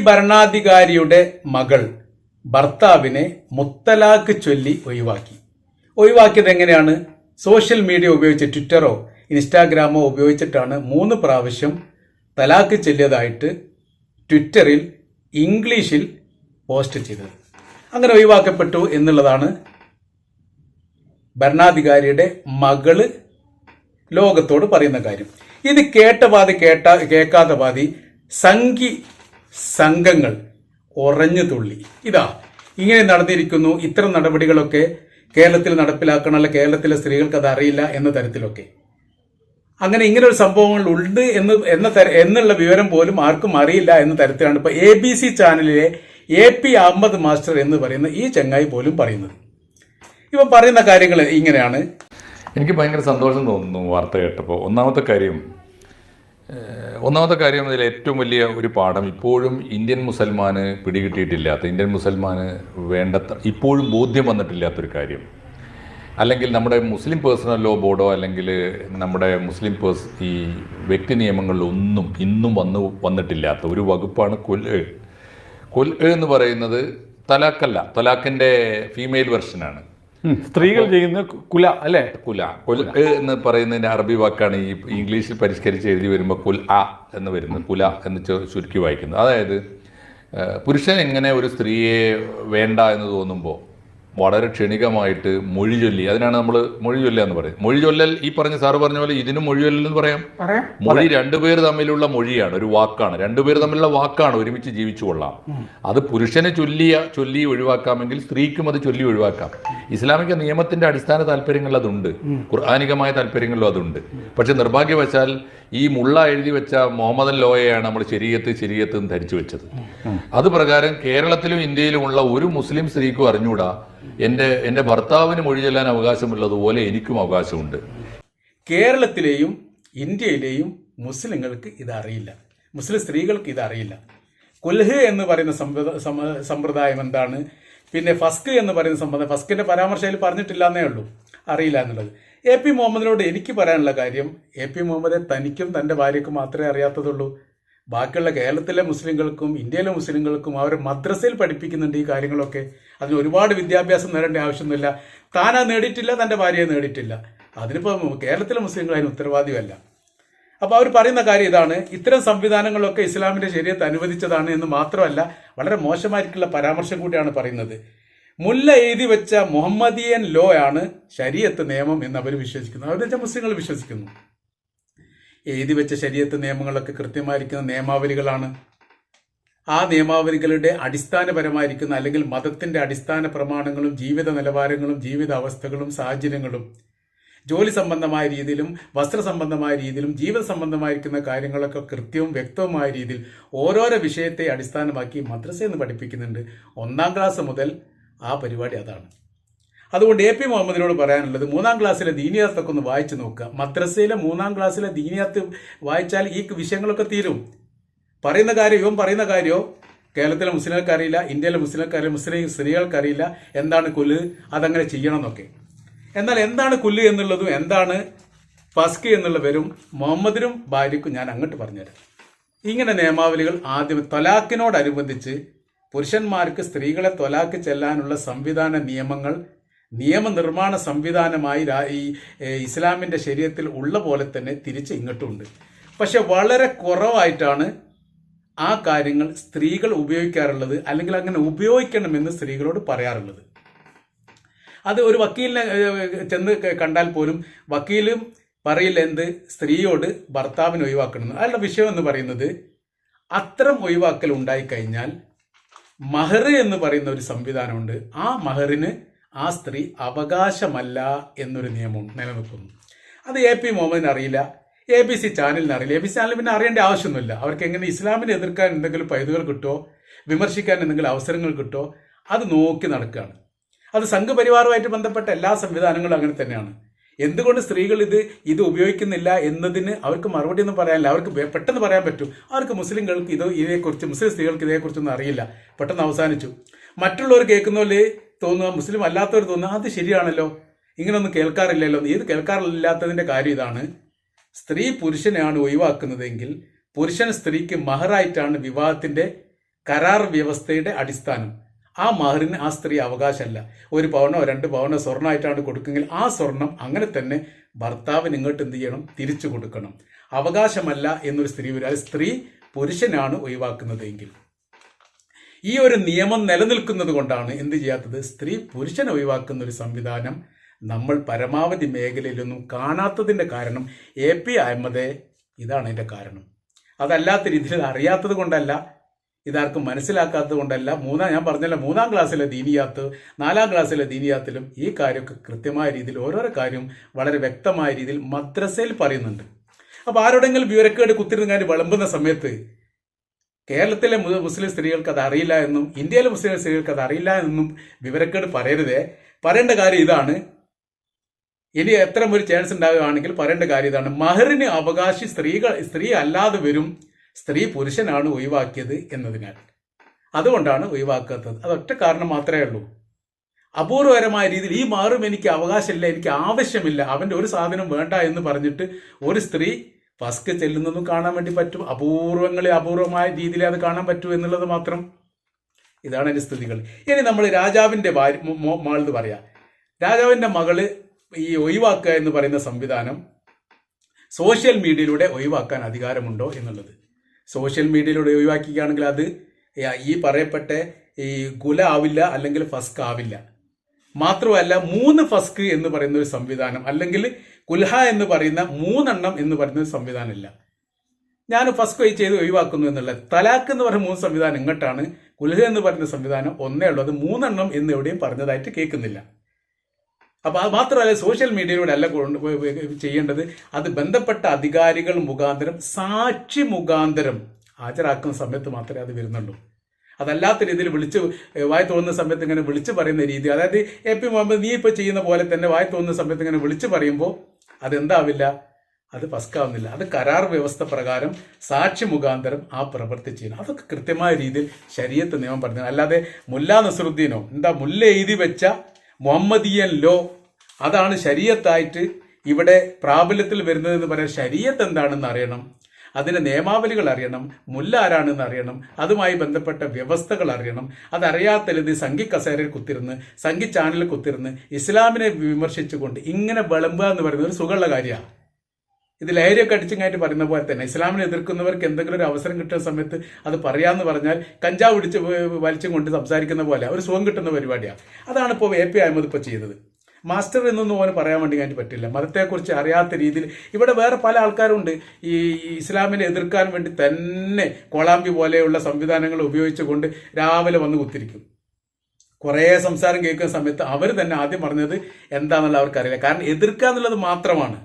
ഭരണാധികാരിയുടെ മകൾ ഭർത്താവിനെ മുത്തലാഖ് ചൊല്ലി ഒഴിവാക്കിയത് എങ്ങനെയാണ്? സോഷ്യൽ മീഡിയ ഉപയോഗിച്ച് ട്വിറ്ററോ ഇൻസ്റ്റാഗ്രാമോ ഉപയോഗിച്ചിട്ടാണ് 3 പ്രാവശ്യം തലാഖ് ചൊല്ലിയതായിട്ട് ട്വിറ്ററിൽ ഇംഗ്ലീഷിൽ പോസ്റ്റ് ചെയ്തത്. അങ്ങനെ ഒഴിവാക്കപ്പെട്ടു എന്നുള്ളതാണ് ഭരണാധികാരിയുടെ മകള് ലോകത്തോട് പറയുന്ന കാര്യം. ഇത് കേട്ട പാതി കേൾക്കാത്ത പാതി സംഘങ്ങൾ ഉറഞ്ഞു തുള്ളി. ഇങ്ങനെ നടന്നിരിക്കുന്നു, ഇത്തരം നടപടികളൊക്കെ കേരളത്തിൽ നടപ്പിലാക്കണമല്ല, കേരളത്തിലെ സ്ത്രീകൾക്ക് അത് അറിയില്ല എന്ന തരത്തിലൊക്കെ. അങ്ങനെ ഇങ്ങനെ ഒരു സംഭവങ്ങൾ ഉണ്ട് എന്നുള്ള വിവരം പോലും ആർക്കും അറിയില്ല എന്ന തരത്തിലാണ് ഇപ്പൊ ABC ചാനലിലെ AP അഹമ്മദ് മാസ്റ്റർ എന്ന് പറയുന്ന ഈ ചങ്ങായി പോലും പറയുന്നത്. ഇവ പറയുന്ന കാര്യങ്ങൾ ഇങ്ങനെയാണ്. എനിക്ക് ഭയങ്കര സന്തോഷം തോന്നുന്നു വാർത്ത കേട്ടപ്പോൾ. ഒന്നാമത്തെ കാര്യം ഇതിൽ ഏറ്റവും വലിയ ഒരു പാഠം ഇപ്പോഴും ഇന്ത്യൻ മുസൽമാന് പിടികിട്ടിയിട്ടില്ലാത്ത, ഇന്ത്യൻ മുസൽമാന് വേണ്ടത്ര ഇപ്പോഴും ബോധ്യം വന്നിട്ടില്ലാത്തൊരു കാര്യം, അല്ലെങ്കിൽ നമ്മുടെ മുസ്ലിം പേഴ്സണൽ ലോ ബോർഡോ അല്ലെങ്കിൽ നമ്മുടെ മുസ്ലിം ഈ വ്യക്തി നിയമങ്ങളിലൊന്നും ഇന്നും വന്നിട്ടില്ലാത്ത ഒരു വകുപ്പാണ് കൊൽ എന്ന് പറയുന്നത്. തലാഖല്ല, തലാഖിൻ്റെ ഫീമെയിൽ വെർഷനാണ്. സ്ത്രീകൾ ചെയ്യുന്ന കുല അല്ലേ? കൊൽ എന്ന് പറയുന്നതിൻ്റെ അറബി വാക്കാണ് ഈ ഇംഗ്ലീഷിൽ പരിഷ്കരിച്ച് എഴുതി വരുമ്പോൾ എന്ന് വരുന്നത്, കുല എന്ന് ചുരുക്കി വായിക്കുന്നത്. അതായത് പുരുഷൻ എങ്ങനെ ഒരു സ്ത്രീയെ വേണ്ട എന്ന് തോന്നുമ്പോൾ വളരെ ക്ഷണികമായിട്ട് മൊഴി ചൊല്ലി, അതിനാണ് നമ്മൾ മൊഴി ചൊല്ലുക എന്ന് പറയും. മൊഴി ചൊല്ലൽ ഈ പറഞ്ഞ സാറ് പറഞ്ഞ പോലെ ഇതിനും മൊഴി ചൊല്ലൽ എന്ന് പറയാം. മൊഴി രണ്ടുപേർ തമ്മിലുള്ള മൊഴിയാണ്, ഒരു വാക്കാണ്, രണ്ടുപേർ തമ്മിലുള്ള വാക്കാണ്, ഒരുമിച്ച് ജീവിച്ചു കൊള്ളാം. അത് പുരുഷനെ ചൊല്ലി ഒഴിവാക്കാമെങ്കിൽ സ്ത്രീക്കും അത് ചൊല്ലി ഒഴിവാക്കാം. ഇസ്ലാമിക നിയമത്തിന്റെ അടിസ്ഥാന താല്പര്യങ്ങളിൽ അതുണ്ട്, ഖുർആനികമായ താല്പര്യങ്ങളിലും അതുണ്ട്. പക്ഷെ നിർഭാഗ്യവശാൽ ഈ മുള്ള എഴുതി വെച്ച മുഹമ്മദൻ ലോയെയാണ് നമ്മൾ ശരീഅത്ത് എന്ന് ധരിച്ചു വെച്ചത്. അത് പ്രകാരം കേരളത്തിലും ഇന്ത്യയിലുമുള്ള ഒരു മുസ്ലിം സ്ത്രീക്കും അറിഞ്ഞൂടാ എന്റെ ഭർത്താവിന് മൊഴി ചൊല്ലാൻ അവകാശമുള്ളതുപോലെ എനിക്കും അവകാശമുണ്ട്. കേരളത്തിലെയും ഇന്ത്യയിലെയും മുസ്ലിങ്ങൾക്ക് ഇതറിയില്ല, മുസ്ലിം സ്ത്രീകൾക്ക് ഇതറിയില്ല. കുൽഹ് എന്ന് പറയുന്ന സമ്പ്രദായം എന്താണ്, പിന്നെ ഫസ്ക് എന്ന് പറയുന്ന സമ്പ്രദായം, ഫസ്കിന്റെ പരാമർശയിൽ പറഞ്ഞിട്ടില്ല എന്നേ ഉള്ളൂ, അറിയില്ല എന്നുള്ളത്. AP മുഹമ്മദിനോട് എനിക്ക് പറയാനുള്ള കാര്യം, AP മുഹമ്മദെ തനിക്കും തൻ്റെ ഭാര്യയ്ക്കും മാത്രമേ അറിയാത്തതുള്ളൂ. ബാക്കിയുള്ള കേരളത്തിലെ മുസ്ലിങ്ങൾക്കും ഇന്ത്യയിലെ മുസ്ലിങ്ങൾക്കും അവർ മദ്രസയിൽ പഠിപ്പിക്കുന്നുണ്ട് ഈ കാര്യങ്ങളൊക്കെ. അതിന് ഒരുപാട് വിദ്യാഭ്യാസം നേടേണ്ട ആവശ്യമൊന്നുമില്ല. താനാ നേടിയിട്ടില്ല, തൻ്റെ ഭാര്യയെ നേടിയിട്ടില്ല, അതിനിപ്പോൾ കേരളത്തിലെ മുസ്ലിങ്ങൾ അതിന് ഉത്തരവാദിയല്ല. അപ്പോൾ അവർ പറയുന്ന കാര്യം ഇതാണ്, ഇത്തരം സംവിധാനങ്ങളൊക്കെ ഇസ്ലാമിന്റെ ശരീഅത്ത് അനുവദിച്ചതാണ് എന്ന് മാത്രമല്ല, വളരെ മോശമായിട്ടുള്ള പരാമർശം കൂടിയാണ് പറയുന്നത്. മുല്ല എഴുതി വെച്ച മുഹമ്മദിയൻ ലോ ആണ് ശരീഅത്ത് നിയമം എന്ന് അവർ വിശ്വസിക്കുന്നു. അവർ വെച്ചാൽ മുസ്ലിങ്ങൾ വിശ്വസിക്കുന്നു. എഴുതി വെച്ച ശരീഅത്ത് നിയമങ്ങളൊക്കെ കൃത്യമായിരിക്കുന്ന നിയമാവലികളാണ്. ആ നിയമാവലികളുടെ അടിസ്ഥാനപരമായിരിക്കുന്ന അല്ലെങ്കിൽ മതത്തിന്റെ അടിസ്ഥാന പ്രമാണങ്ങളും ജീവിത നിലവാരങ്ങളും ജീവിത അവസ്ഥകളും സാഹചര്യങ്ങളും ജോലി സംബന്ധമായ രീതിയിലും വസ്ത്ര സംബന്ധമായ രീതിയിലും ജീവിത സംബന്ധമായിരിക്കുന്ന കാര്യങ്ങളൊക്കെ കൃത്യവും വ്യക്തവുമായ രീതിയിൽ ഓരോരോ വിഷയത്തെ അടിസ്ഥാനമാക്കി മദ്രസയിൽ നിന്ന് പഠിപ്പിക്കുന്നുണ്ട്. 1ാം ക്ലാസ് മുതൽ ആ പരിപാടി അതാണ്. അതുകൊണ്ട് AP മുഹമ്മദിനോട് പറയാനുള്ളത്, 3ാം ക്ലാസ്സിലെ ദീനിയാത്തൊക്കെ ഒന്ന് വായിച്ചു നോക്കുക. മദ്രസയിലെ 3ാം ക്ലാസ്സിലെ ദീനിയാത്ത് വായിച്ചാൽ ഈ വിഷയങ്ങളൊക്കെ തീരും. പറയുന്ന കാര്യമോ കേരളത്തിലെ മുസ്ലിങ്ങൾക്ക് അറിയില്ല, ഇന്ത്യയിലെ മുസ്ലിം സ്ത്രീകൾക്ക് അറിയില്ല എന്താണ് കൊല്ല്, അതങ്ങനെ ചെയ്യണം എന്നൊക്കെ. എന്നാൽ എന്താണ് കൊല്ല് എന്നുള്ളതും എന്താണ് ഫസ്ക് എന്നുള്ള വരും മുഹമ്മദിനും ഭാര്യയ്ക്കും ഞാൻ അങ്ങോട്ട് പറഞ്ഞുതരാം. ഇങ്ങനെ നിയമാവലികൾ ആദ്യം ത്വലാഖിനോടനുബന്ധിച്ച് പുരുഷന്മാർക്ക് സ്ത്രീകളെ ത്വലാഖ് ചെല്ലാനുള്ള സംവിധാന നിയമങ്ങൾ നിയമനിർമ്മാണ സംവിധാനമായി ഈ ഇസ്ലാമിന്റെ ശരീഅത്തിൽ ഉള്ള പോലെ തന്നെ തിരിച്ച് ഇങ്ങോട്ടുമുണ്ട്. പക്ഷെ വളരെ കുറവായിട്ടാണ് ആ കാര്യങ്ങൾ സ്ത്രീകൾ ഉപയോഗിക്കാറുള്ളത്, അല്ലെങ്കിൽ അങ്ങനെ ഉപയോഗിക്കണമെന്ന് സ്ത്രീകളോട് പറയാറുള്ളത്. അത് ഒരു വക്കീലിനെ ചെന്ന് കണ്ടാൽ പോലും വക്കീലും പറയില്ല എന്ത്, സ്ത്രീയോട് ഭർത്താവിനെ ഒഴിവാക്കണം. അയാളുടെ വിഷയം എന്ന് പറയുന്നത്, അത്തരം ഒഴിവാക്കൽ ഉണ്ടായിക്കഴിഞ്ഞാൽ മഹർ എന്ന് പറയുന്ന ഒരു സംവിധാനമുണ്ട്. ആ മഹറിന് ആ സ്ത്രീ അവകാശമല്ല എന്നൊരു നിയമം നിലനിൽക്കുന്നു. അത് AP മുഹമ്മദിന് അറിയില്ല, ABC ചാനലിന് അറിയില്ല. ABC ചാനൽ പിന്നെ അറിയേണ്ട ആവശ്യമൊന്നുമില്ല. അവർക്ക് എങ്ങനെ ഇസ്ലാമിനെ എതിർക്കാൻ എന്തെങ്കിലും പൈതുകൾ കിട്ടുമോ, വിമർശിക്കാൻ എന്തെങ്കിലും അവസരങ്ങൾ കിട്ടുമോ, അത് നോക്കി നടക്കുകയാണ്. അത് സംഘപരിവാറുമായിട്ട് ബന്ധപ്പെട്ട എല്ലാ സംവിധാനങ്ങളും അങ്ങനെ തന്നെയാണ്. എന്തുകൊണ്ട് സ്ത്രീകൾ ഇത് ഉപയോഗിക്കുന്നില്ല എന്നതിന് അവർക്ക് മറുപടി ഒന്നും പറയാനില്ല. അവർക്ക് പെട്ടെന്ന് പറയാൻ പറ്റും, അവർക്ക് മുസ്ലിങ്ങൾക്ക് ഇതേക്കുറിച്ച്, മുസ്ലിം സ്ത്രീകൾക്ക് ഇതേക്കുറിച്ചൊന്നും അറിയില്ല, പെട്ടെന്ന് അവസാനിച്ചു. മറ്റുള്ളവർ കേൾക്കുന്ന പോലെ തോന്നുക, മുസ്ലിം അല്ലാത്തവർ തോന്നുക, അത് ശരിയാണല്ലോ, ഇങ്ങനൊന്നും കേൾക്കാറില്ലല്ലോ. ഇത് കേൾക്കാറില്ലാത്തതിന്റെ കാര്യം ഇതാണ്, സ്ത്രീ പുരുഷനെയാണ് ഒഴിവാക്കുന്നതെങ്കിൽ പുരുഷൻ സ്ത്രീക്ക് മഹറായിട്ടാണ് വിവാഹത്തിന്റെ കരാർ വ്യവസ്ഥയുടെ അടിസ്ഥാനം. ആ മഹറിന് ആ സ്ത്രീ അവകാശമല്ല. 1 പവനോ 2 പവനോ സ്വർണ്ണമായിട്ടാണ് കൊടുക്കുമെങ്കിൽ ആ സ്വർണം അങ്ങനെ തന്നെ ഭർത്താവിന് ഇങ്ങോട്ട് എന്ത് ചെയ്യണം, തിരിച്ചു കൊടുക്കണം. അവകാശമല്ല എന്നൊരു സ്ത്രീ വരും. അത് സ്ത്രീ പുരുഷനാണ് ഒഴിവാക്കുന്നത് എങ്കിൽ. ഈ ഒരു നിയമം നിലനിൽക്കുന്നത് കൊണ്ടാണ് എന്ത് ചെയ്യാത്തത്, സ്ത്രീ പുരുഷനെ ഒഴിവാക്കുന്ന ഒരു സംവിധാനം നമ്മൾ പരമാവധി മേഖലയിലൊന്നും കാണാത്തതിന്റെ കാരണം AP അഹമ്മദെ, ഇതാണ് അതിന്റെ കാരണം. അതല്ലാത്ത രീതിയിൽ അറിയാത്തത് കൊണ്ടല്ല, ഇതാർക്കും മനസ്സിലാക്കാത്തത് കൊണ്ടല്ല. ഞാൻ പറഞ്ഞല്ലോ, 3-ാം ക്ലാസ്സിലെ ദീനിയാത്ത്, 4-ാം ക്ലാസ്സിലെ ദീനിയാത്തിലും ഈ കാര്യമൊക്കെ കൃത്യമായ രീതിയിൽ ഓരോരോ കാര്യം വളരെ വ്യക്തമായ രീതിയിൽ മദ്രസയിൽ പറയുന്നുണ്ട്. അപ്പൊ ആരോടെങ്കിലും വിവരക്കേട് കുത്തിരുന്ന് വിളമ്പുന്ന സമയത്ത് കേരളത്തിലെ മുസ്ലിം സ്ത്രീകൾക്ക് അത് അറിയില്ല എന്നും ഇന്ത്യയിലെ മുസ്ലിം സ്ത്രീകൾക്ക് അത് അറിയില്ല എന്നും വിവരക്കേട് പറയരുതേ. പറയേണ്ട കാര്യം ഇതാണ്. ഇനി എത്ര ഒരു ചാൻസ് ഉണ്ടാവുകയാണെങ്കിൽ പറയേണ്ട കാര്യം ഇതാണ്. മഹറിന് അവകാശി സ്ത്രീ അല്ലാതെ വരും, സ്ത്രീ പുരുഷനാണ് ഒഴിവാക്കിയത് എന്നതിനാൽ. അതുകൊണ്ടാണ് ഒഴിവാക്കാത്തത്. അതൊറ്റ കാരണം മാത്രമേ ഉള്ളൂ. അപൂർവകരമായ രീതിയിൽ ഈ മഹറും എനിക്ക് അവകാശമില്ല, എനിക്ക് ആവശ്യമില്ല, അവന്റെ ഒരു സാധനം വേണ്ട എന്ന് പറഞ്ഞിട്ട് ഒരു സ്ത്രീ ഫസ്ക് ചെല്ലുന്നതും കാണാൻ വേണ്ടി പറ്റും. അപൂർവമായ രീതിയിൽ അത് കാണാൻ പറ്റൂ എന്നുള്ളത് മാത്രം. ഇതാണ് അതിന്റെ സ്ഥിതികൾ. ഇനി നമ്മൾ രാജാവിന്റെ മകള് പറയാം. രാജാവിന്റെ മകള് ഈ ഒഴിവാക്കുക എന്ന് പറയുന്ന സംവിധാനം സോഷ്യൽ മീഡിയയിലൂടെ ഒഴിവാക്കാൻ അധികാരമുണ്ടോ എന്നുള്ളത്. സോഷ്യൽ മീഡിയയിലൂടെ ഒഴിവാക്കുകയാണെങ്കിൽ അത് ഈ പറയപ്പെട്ട ഈ കുല ആവില്ല, അല്ലെങ്കിൽ ഫസ്ക് ആവില്ല. മാത്രമല്ല 3 ഫസ്ക് എന്ന് പറയുന്ന ഒരു സംവിധാനം, അല്ലെങ്കിൽ കുൽഹ എന്ന് പറയുന്ന 3 എണ്ണം എന്ന് പറയുന്ന ഒരു സംവിധാനമില്ല. ഞാൻ ഫസ്ക് ചെയ്ത് ഒഴിവാക്കുന്നു എന്നുള്ളത്. തലാഖ് എന്ന് പറയുന്ന 3 സംവിധാനം ഇങ്ങോട്ടാണ്. കുൽഹ എന്ന് പറയുന്ന സംവിധാനം ഒന്നേ ഉള്ളൂ. അത് 3 എണ്ണം എന്ന് എവിടെയും പറഞ്ഞതായിട്ട് കേൾക്കുന്നില്ല. അപ്പൊ അത് മാത്രമല്ല, സോഷ്യൽ മീഡിയയിലൂടെ അല്ല ചെയ്യേണ്ടത്, അത് ബന്ധപ്പെട്ട അധികാരികൾ മുഖാന്തരം, സാക്ഷി മുഖാന്തരം ഹാജരാക്കുന്ന സമയത്ത് മാത്രമേ അത് വരുന്നുള്ളൂ. അതല്ലാത്ത രീതിയിൽ വായി തോന്നുന്ന സമയത്ത് ഇങ്ങനെ വിളിച്ചു പറയുന്ന രീതി, അതായത് AP മുഹമ്മദ് നീ ഇപ്പൊ ചെയ്യുന്ന പോലെ തന്നെ വായി തോന്നുന്ന സമയത്ത് ഇങ്ങനെ വിളിച്ചു പറയുമ്പോൾ അതെന്താവില്ല, അത് ഫസ്കാവുന്നില്ല. അത് കരാർ വ്യവസ്ഥ പ്രകാരം സാക്ഷി മുഖാന്തരം ആ പ്രവൃത്തി ചെയ്യണം. അതൊക്കെ കൃത്യമായ രീതിയിൽ ശരീഅത്ത് നിയമം പറഞ്ഞു. അല്ലാതെ മുല്ല നസറുദ്ദീനോ മുല്ല എഴുതി വെച്ച മുഹമ്മദിയൻ ലോ, അതാണ് ശരീഅത്തായിട്ട് ഇവിടെ പ്രാബല്യത്തിൽ വരുന്നതെന്ന് പറയാൻ ശരീഅത്ത് എന്താണെന്ന് അറിയണം, അതിന്റെ നിയമാവലികൾ അറിയണം, മുല്ല ആരാണെന്ന് അറിയണം, അതുമായി ബന്ധപ്പെട്ട വ്യവസ്ഥകൾ അറിയണം. അതറിയാത്തത് സംഘി കസേരയിൽ കുത്തിരുന്ന്, സംഘി ചാനലിൽ കുത്തിരുന്ന് ഇസ്ലാമിനെ വിമർശിച്ചുകൊണ്ട് ഇങ്ങനെ വിളമ്പുക എന്ന് പറയുന്നത് ഒരു സുഖമുള്ള കാര്യമാണ്. ഇത് ലഹരിയൊക്കെ അടിച്ചിങ്ങായിട്ട് പറയുന്ന പോലെ തന്നെ ഇസ്ലാമിനെ എതിർക്കുന്നവർക്ക് എന്തെങ്കിലും ഒരു അവസരം കിട്ടുന്ന സമയത്ത് അത് പറയാന്ന് പറഞ്ഞാൽ കഞ്ചാവ് വലിച്ചും കൊണ്ട് സംസാരിക്കുന്ന പോലെ ഒരു സുഖം കിട്ടുന്ന പരിപാടിയാണ്. അതാണ് ഇപ്പോൾ AP അഹമ്മദ് ഇപ്പോൾ ചെയ്തത്. മാസ്റ്റർ എന്നൊന്നും ഓന് പറയാൻ വേണ്ടി കഴിഞ്ഞിട്ട് പറ്റില്ല. മതത്തെക്കുറിച്ച് അറിയാത്ത രീതിയിൽ ഇവിടെ വേറെ പല ആൾക്കാരുണ്ട് ഈ ഇസ്ലാമിനെ എതിർക്കാൻ വേണ്ടി തന്നെ കോളാമ്പി പോലെയുള്ള സംവിധാനങ്ങൾ ഉപയോഗിച്ചുകൊണ്ട് രാവിലെ വന്ന് കുത്തിരിക്കും. കുറേ സംസാരം കേൾക്കുന്ന സമയത്ത് അവർ തന്നെ ആദ്യം പറഞ്ഞത് എന്താണെന്നുള്ള അവർക്കറിയില്ല. കാരണം എതിർക്കുക എന്നുള്ളത് മാത്രമാണ്,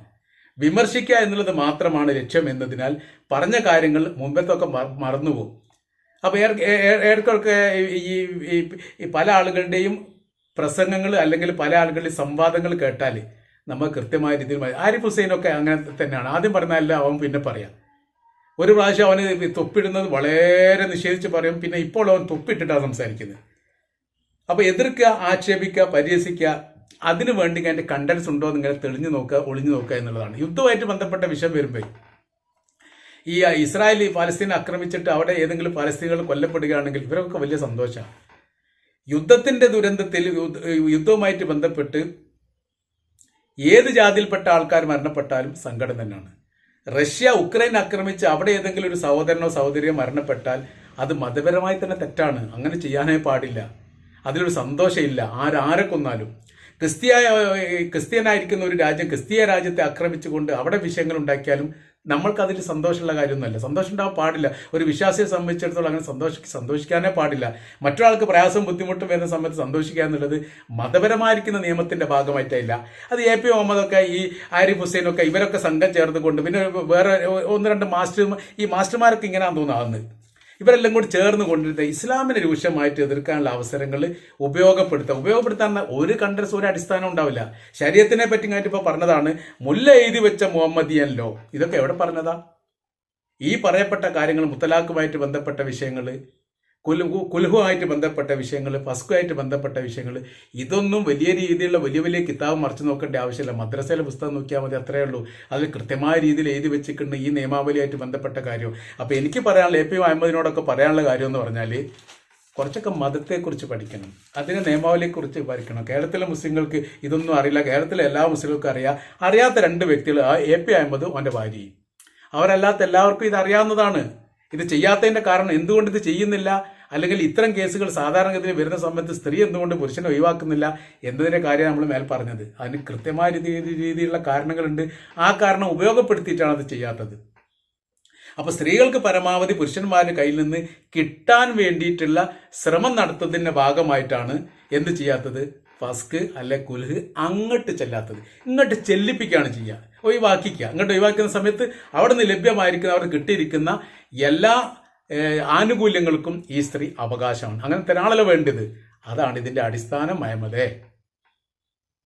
വിമർശിക്കുക എന്നുള്ളത് മാത്രമാണ് ലക്ഷ്യം എന്നതിനാൽ പറഞ്ഞ കാര്യങ്ങൾ മുമ്പത്തൊക്കെ മറന്നുപോകും. അപ്പോൾ ഏർക്കൊക്കെ ഈ പല ആളുകളുടെയും പ്രസംഗങ്ങൾ അല്ലെങ്കിൽ പല ആളുകളുടെ സംവാദങ്ങൾ കേട്ടാൽ നമ്മൾ കൃത്യമായ രീതിയിൽ ആരിഫ് ഹുസൈനൊക്കെ അങ്ങനെ തന്നെയാണ്. ആദ്യം പറഞ്ഞാലല്ല അവൻ പിന്നെ പറയാം. ഒരു പ്രാവശ്യം അവന് തൊപ്പിടുന്നത് വളരെ നിഷേധിച്ച് പറയും, പിന്നെ ഇപ്പോൾ അവൻ തൊപ്പിട്ടിട്ടാണ് സംസാരിക്കുന്നത്. അപ്പോൾ എതിർക്കുക, ആക്ഷേപിക്കുക, പരിഹസിക്കുക, അതിനു വേണ്ടി അതിൻ്റെ കണ്ടൻസ് ഉണ്ടോ എന്ന് ഇങ്ങനെ തെളിഞ്ഞു നോക്കുക, ഒളിഞ്ഞു നോക്കുക എന്നുള്ളതാണ്. യുദ്ധമായിട്ട് ബന്ധപ്പെട്ട വിഷയം വരുമ്പോൾ ഈ ഇസ്രായേൽ പാലസ്തീനെ ആക്രമിച്ചിട്ട് അവിടെ ഏതെങ്കിലും പാലസ്തീനുകൾ കൊല്ലപ്പെടുകയാണെങ്കിൽ ഇവരൊക്കെ വലിയ സന്തോഷമാണ്. യുദ്ധത്തിന്റെ ദുരന്തത്തിൽ യുദ്ധവുമായിട്ട് ബന്ധപ്പെട്ട് ഏത് ജാതിയിൽപ്പെട്ട ആൾക്കാർ മരണപ്പെട്ടാലും സങ്കടം തന്നെയാണ്. റഷ്യ ഉക്രൈൻ ആക്രമിച്ച് അവിടെ ഏതെങ്കിലും ഒരു സഹോദരനോ സഹോദരിയോ മരണപ്പെട്ടാൽ അത് മതപരമായി തന്നെ തെറ്റാണ്. അങ്ങനെ ചെയ്യാനേ പാടില്ല. അതിലൊരു സന്തോഷമില്ല. ആരെ കൊന്നാലും. ക്രിസ്ത്യനായിരിക്കുന്ന ഒരു രാജ്യം ക്രിസ്തീയ രാജ്യത്തെ ആക്രമിച്ചുകൊണ്ട് അവിടെ വിഷയങ്ങൾ ഉണ്ടാക്കിയാലും നമ്മൾക്ക് അതിൽ സന്തോഷമുള്ള കാര്യമൊന്നുമല്ല. സന്തോഷം ഉണ്ടാവാൻ പാടില്ല. ഒരു വിശ്വാസിയെ സംബന്ധിച്ചിടത്തോളം അങ്ങനെ സന്തോഷിക്കാനേ പാടില്ല. മറ്റൊരാൾക്ക് പ്രയാസം ബുദ്ധിമുട്ടും വരുന്ന സമയത്ത് സന്തോഷിക്കുക എന്നുള്ളത് മതപരമായിരിക്കുന്ന നിയമത്തിന്റെ ഭാഗമായിട്ടില്ല. അത് AP മുഹമ്മദൊക്കെ ഈ ആരിഫ് ഹുസൈനൊക്കെ ഇവരൊക്കെ സംഘം ചേർന്നുകൊണ്ട് പിന്നെ വേറെ 1-2 മാസ്റ്റർമാരൊക്കെ ഇങ്ങനെയാണെന്ന് തോന്നുന്നത്. ഇവരെല്ലാം കൂടി ചേർന്ന് കൊണ്ടിരുന്ന ഇസ്ലാമിനെ രൂക്ഷമായിട്ട് എതിർക്കാനുള്ള അവസരങ്ങൾ ഉപയോഗപ്പെടുത്താൻ ഒരു കണ്ടൻസ് ഒരു അടിസ്ഥാനം ഉണ്ടാവില്ല. ശരീഅത്തിനെ പറ്റി കഴിഞ്ഞിട്ട് ഇപ്പോൾ പറഞ്ഞതാണ് മുല്ല എഴുതി വെച്ച മുഹമ്മദിയൻ ലോ. ഇതൊക്കെ എവിടെ പറഞ്ഞതാ? ഈ പറയപ്പെട്ട കാര്യങ്ങൾ മുത്തലാഖുമായിട്ട് ബന്ധപ്പെട്ട വിഷയങ്ങൾ, കുൽഹുമായിട്ട് ബന്ധപ്പെട്ട വിഷയങ്ങൾ, ഫസ്കുമായിട്ട് ബന്ധപ്പെട്ട വിഷയങ്ങൾ, ഇതൊന്നും വലിയ രീതിയിലുള്ള വലിയ വലിയ കിതാബ് മറിച്ച് നോക്കേണ്ട ആവശ്യമില്ല. മദ്രസയിലെ പുസ്തകം നോക്കിയാൽ മതി, അത്രയേ ഉള്ളൂ. അതിൽ കൃത്യമായ രീതിയിൽ എഴുതി വെച്ചിട്ടുണ്ട് ഈ നിയമാവലിയായിട്ട് ബന്ധപ്പെട്ട കാര്യം. അപ്പോൾ എനിക്ക് പറയാനുള്ള AP മുഹമ്മദിനോടൊക്കെ പറയാനുള്ള കാര്യം എന്ന് പറഞ്ഞാൽ കുറച്ചൊക്കെ മതത്തെക്കുറിച്ച് പഠിക്കണം, അതിന് നിയമാവലിയെക്കുറിച്ച് പഠിക്കണം. കേരളത്തിലെ മുസ്ലിങ്ങൾക്ക് ഇതൊന്നും അറിയില്ല. കേരളത്തിലെ എല്ലാ മുസ്ലിങ്ങൾക്കും അറിയാത്ത 2 വ്യക്തികൾ, AP മുഹമ്മദും അവൻ്റെ ഭാര്യയും. അവരല്ലാത്ത എല്ലാവർക്കും ഇത് അറിയാവുന്നതാണ്. ഇത് ചെയ്യാത്തതിൻ്റെ കാരണം എന്തുകൊണ്ട് ഇത് ചെയ്യുന്നില്ല, അല്ലെങ്കിൽ ഇത്തരം കേസുകൾ സാധാരണഗതിയിൽ വരുന്ന സമയത്ത് സ്ത്രീ എന്തുകൊണ്ട് പുരുഷനെ ഒഴിവാക്കുന്നില്ല എന്നതിൻ്റെ കാര്യം നമ്മൾ മേൽ പറഞ്ഞത്. അതിന് കൃത്യമായ രീതിയിലുള്ള കാരണങ്ങളുണ്ട്. ആ കാരണം ഉപയോഗപ്പെടുത്തിയിട്ടാണ് അത് ചെയ്യാത്തത്. അപ്പോൾ സ്ത്രീകൾക്ക് പരമാവധി പുരുഷന്മാരുടെ കയ്യിൽ നിന്ന് കിട്ടാൻ വേണ്ടിയിട്ടുള്ള ശ്രമം നടത്തുന്നതിൻ്റെ ഭാഗമായിട്ടാണ് എന്ത് ചെയ്യാത്തത്, ഫസ്ക് അല്ലെ കുൽഹ് അങ്ങോട്ട് ചെല്ലാത്തത്. ഇങ്ങോട്ട് ചെല്ലിപ്പിക്കുകയാണ് ചെയ്യുക, ഒഴിവാക്കിക്കുക. അങ്ങോട്ട് ഒഴിവാക്കുന്ന സമയത്ത് അവിടെ നിന്ന് ലഭ്യമായിരിക്കുന്ന, അവർക്ക് കിട്ടിയിരിക്കുന്ന എല്ലാ ആനുകൂല്യങ്ങൾക്കും ഈ സ്ത്രീ അവകാശമാണ്. അങ്ങനെ തരാണല്ലോ വേണ്ടത്. അതാണ് ഇതിൻ്റെ അടിസ്ഥാനം. മഹമ്മദേ.